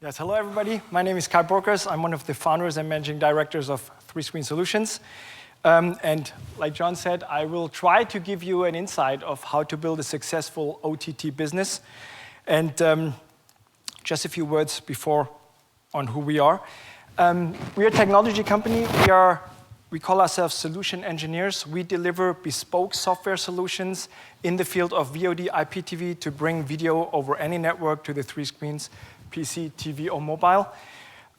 Yes, hello everybody. My name is Kai Borkers. I'm one of the founders and managing directors of 3Screen Solutions. And like John said, I will try to give you an insight of how to build a successful OTT business. And just a few words before on who we are. We are a technology company. We call ourselves solution engineers. We deliver bespoke software solutions in the field of VOD, IPTV to bring video over any network to the 3Screens, PC, TV, or mobile.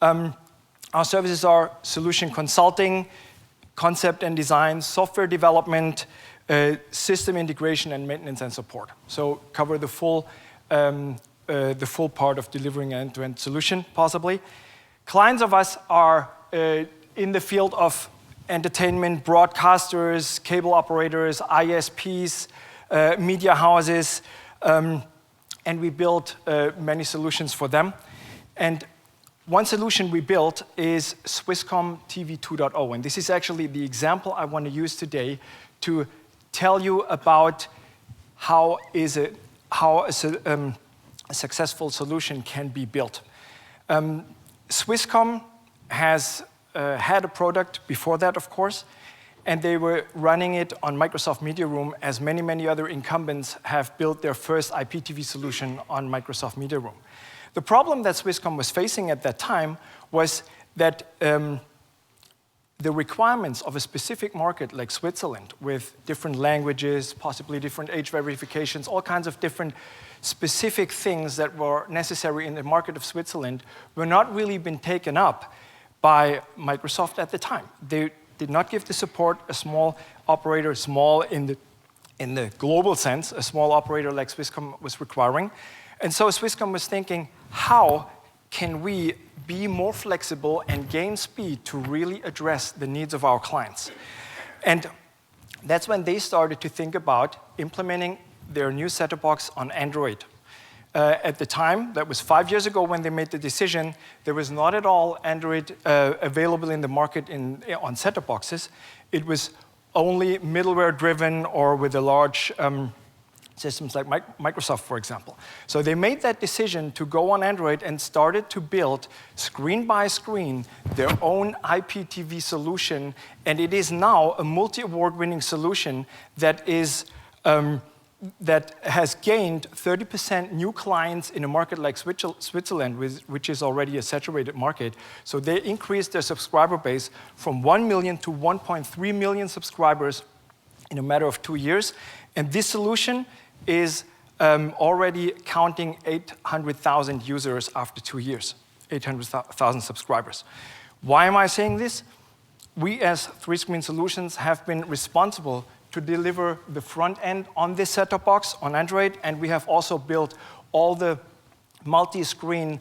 Our services are solution consulting, concept and design, software development, system integration, and maintenance and support. So cover the full part of delivering an end-to-end solution, possibly. Clients of us are in the field of entertainment, broadcasters, cable operators, ISPs, media houses, and we built many solutions for them. And one solution we built is SWISSCOM TV 2.0. And this is actually the example I want to use today to tell you about how a successful solution can be built. SWISSCOM has had a product before that, of course, and they were running it on Microsoft Media Room, as many, many other incumbents have built their first IPTV solution on Microsoft Media Room. The problem that SWISSCOM was facing at that time was that the requirements of a specific market like Switzerland, with different languages, possibly different age verifications, all kinds of different specific things that were necessary in the market of Switzerland, were not really been taken up by Microsoft at the time. They did not give the support a small operator, small in the global sense, a small operator like SWISSCOM was requiring. And so SWISSCOM was thinking, how can we be more flexible and gain speed to really address the needs of our clients? And that's when they started to think about implementing their new set-top box on Android. At the time, that was 5 years ago when they made the decision, there was not at all Android available in the market on set-top boxes. It was only middleware-driven or with the large systems like Microsoft, for example. So they made that decision to go on Android and started to build, screen by screen, their own IPTV solution. And it is now a multi-award-winning solution that has gained 30% new clients in a market like Switzerland, which is already a saturated market. So they increased their subscriber base from 1 million to 1.3 million subscribers in a matter of 2 years. And this solution is already counting 800,000 users after 2 years, 800,000 subscribers. Why am I saying this? We as 3Screen Solutions have been responsible to deliver the front end on this set-top box on Android, and we have also built all the multi-screen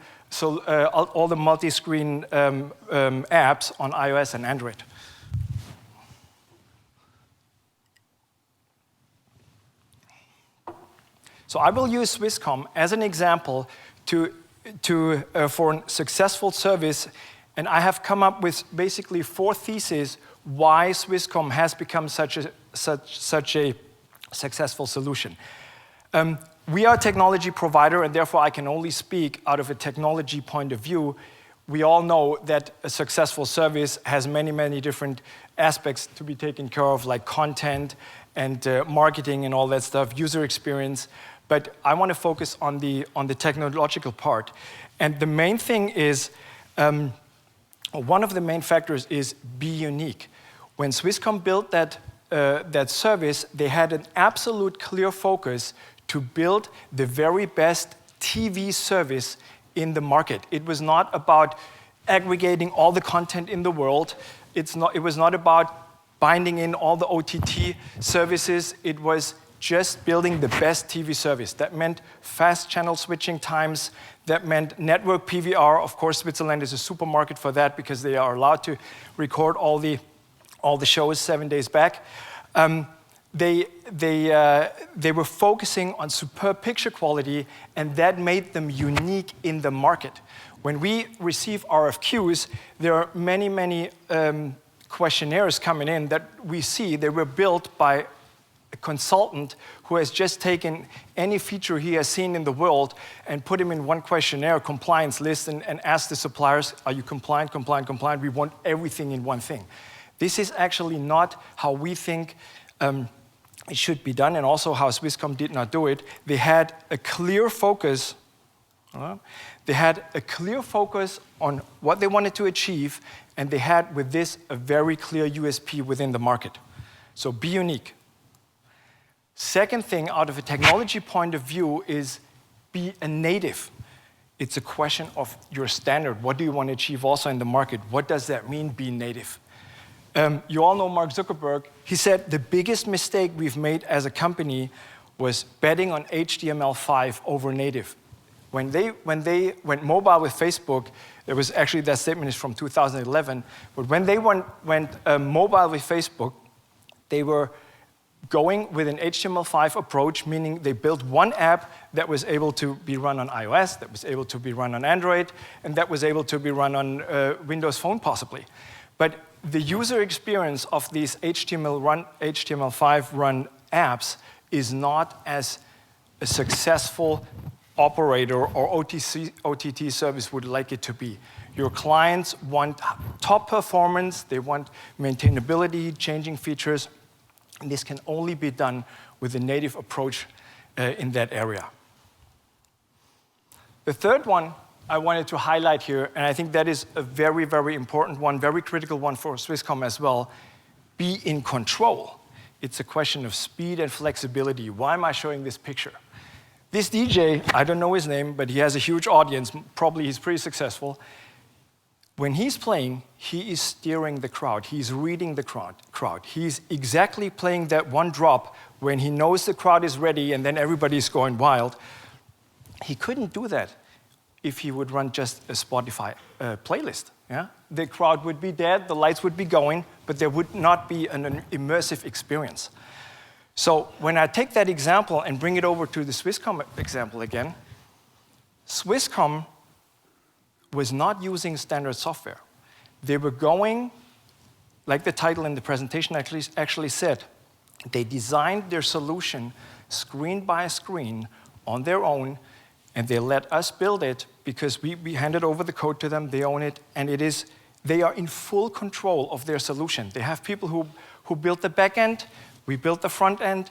apps on iOS and Android. So I will use SWISSCOM as an example for a successful service, and I have come up with basically 4 theses why SWISSCOM has become such a successful solution. We are a technology provider, and therefore I can only speak out of a technology point of view. We all know that a successful service has many, many different aspects to be taken care of, like content and marketing and all that stuff, user experience. But I want to focus on the technological part. And the main thing is, one of the main factors is be unique. When SWISSCOM built that service, they had an absolute clear focus to build the very best TV service in the market. It was not about aggregating all the content in the world. It was not about binding in all the OTT services. It was just building the best TV service. That meant fast channel switching times. That meant network PVR. Of course, Switzerland is a supermarket for that because they are allowed to record all the shows 7 days back. They were focusing on superb picture quality, and that made them unique in the market. When we receive RFQs, there are many, many questionnaires coming in that we see they were built by consultant who has just taken any feature he has seen in the world and put him in one questionnaire, compliance list, and asked the suppliers, are you compliant, compliant, compliant? We want everything in one thing. This is actually not how we think it should be done, and also how SWISSCOM did not do it. They had a clear focus. They had a clear focus on what they wanted to achieve, and they had, with this, a very clear USP within the market. So be unique. Second thing, out of a technology point of view, is be a native. It's a question of your standard. What do you want to achieve also in the market? What does that mean, be native? You all know Mark Zuckerberg. He said the biggest mistake we've made as a company was betting on HTML5 over native. When they went mobile with Facebook, there was actually, that statement is from 2011, but when they went mobile with Facebook, they were going with an HTML5 approach, meaning they built one app that was able to be run on iOS, that was able to be run on Android, and that was able to be run on Windows Phone possibly. But the user experience of these HTML5 run apps is not as a successful operator or OTT service would like it to be. Your clients want top performance, they want maintainability, changing features, and this can only be done with a native approach in that area. The third one I wanted to highlight here, and I think that is a very, very important one, very critical one for SWISSCOM as well, be in control. It's a question of speed and flexibility. Why am I showing this picture? This DJ, I don't know his name, but he has a huge audience, probably he's pretty successful. When he's playing, he is steering the crowd. He's reading the crowd. He's exactly playing that one drop when he knows the crowd is ready and then everybody's going wild. He couldn't do that if he would run just a Spotify playlist. Yeah? The crowd would be dead, the lights would be going, but there would not be an immersive experience. So when I take that example and bring it over to the SWISSCOM example again, SWISSCOM was not using standard software. They were going, like the title in the presentation actually said, they designed their solution screen by screen on their own, and they let us build it because we handed over the code to them, they own it, and they are in full control of their solution. They have people who built the back end, we built the front end,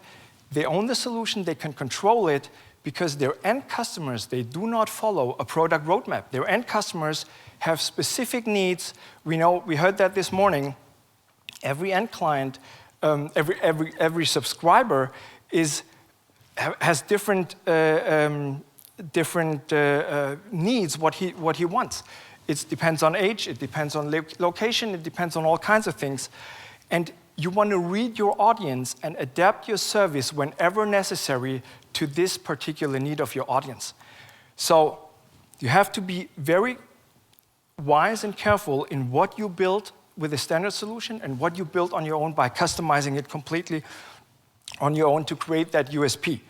they own the solution, they can control it, because their end customers, they do not follow a product roadmap. Their end customers have specific needs. We heard that this morning. Every end client, every subscriber has different needs, what he wants. It depends on age, it depends on location, it depends on all kinds of things. And you want to read your audience and adapt your service whenever necessary to this particular need of your audience. So you have to be very wise and careful in what you build with a standard solution and what you build on your own by customizing it completely on your own to create that USP.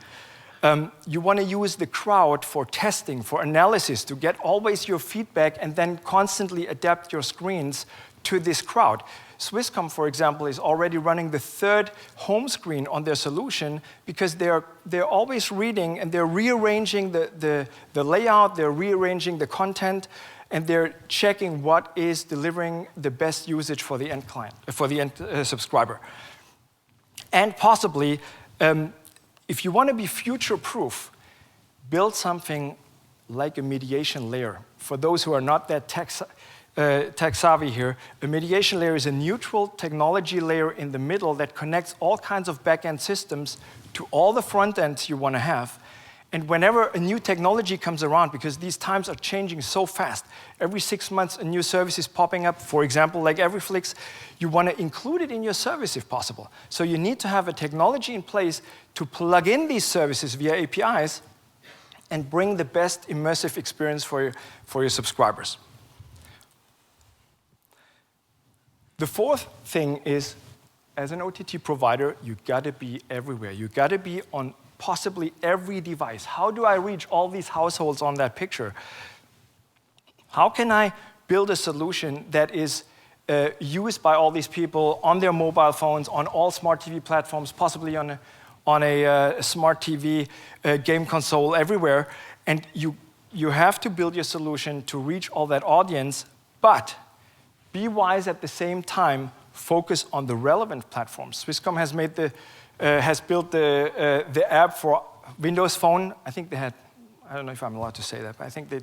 You want to use the crowd for testing, for analysis, to get always your feedback and then constantly adapt your screens to this crowd. SWISSCOM, for example, is already running the third home screen on their solution because they're always reading and they're rearranging the layout, they're rearranging the content, and they're checking what is delivering the best usage for the end client, for the end subscriber. And possibly, if you want to be future-proof, build something like a mediation layer. For those who are not that tech savvy here, a mediation layer is a neutral technology layer in the middle that connects all kinds of back-end systems to all the front ends you want to have. And whenever a new technology comes around, because these times are changing so fast, every 6 months a new service is popping up, for example, like Everyflix, you want to include it in your service if possible. So you need to have a technology in place to plug in these services via APIs and bring the best immersive experience for your subscribers. The fourth thing is, as an OTT provider, you got to be everywhere. You got to be on possibly every device. How do I reach all these households on that picture? How can I build a solution that is used by all these people on their mobile phones, on all smart TV platforms, possibly on on a smart TV, game console, everywhere. And you have to build your solution to reach all that audience, but be wise at the same time, focus on the relevant platforms. SWISSCOM has built the app for Windows Phone. I think they had, I don't know if I'm allowed to say that, but I think they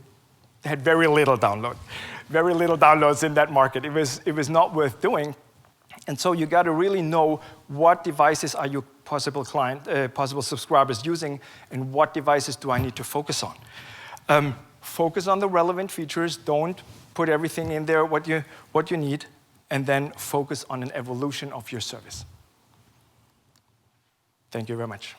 had very little downloads in that market. It was not worth doing. And so you got to really know what devices are your possible subscribers using, and what devices do I need to focus on. Focus on the relevant features. Don't put everything in there what you need, and then focus on an evolution of your service. Thank you very much.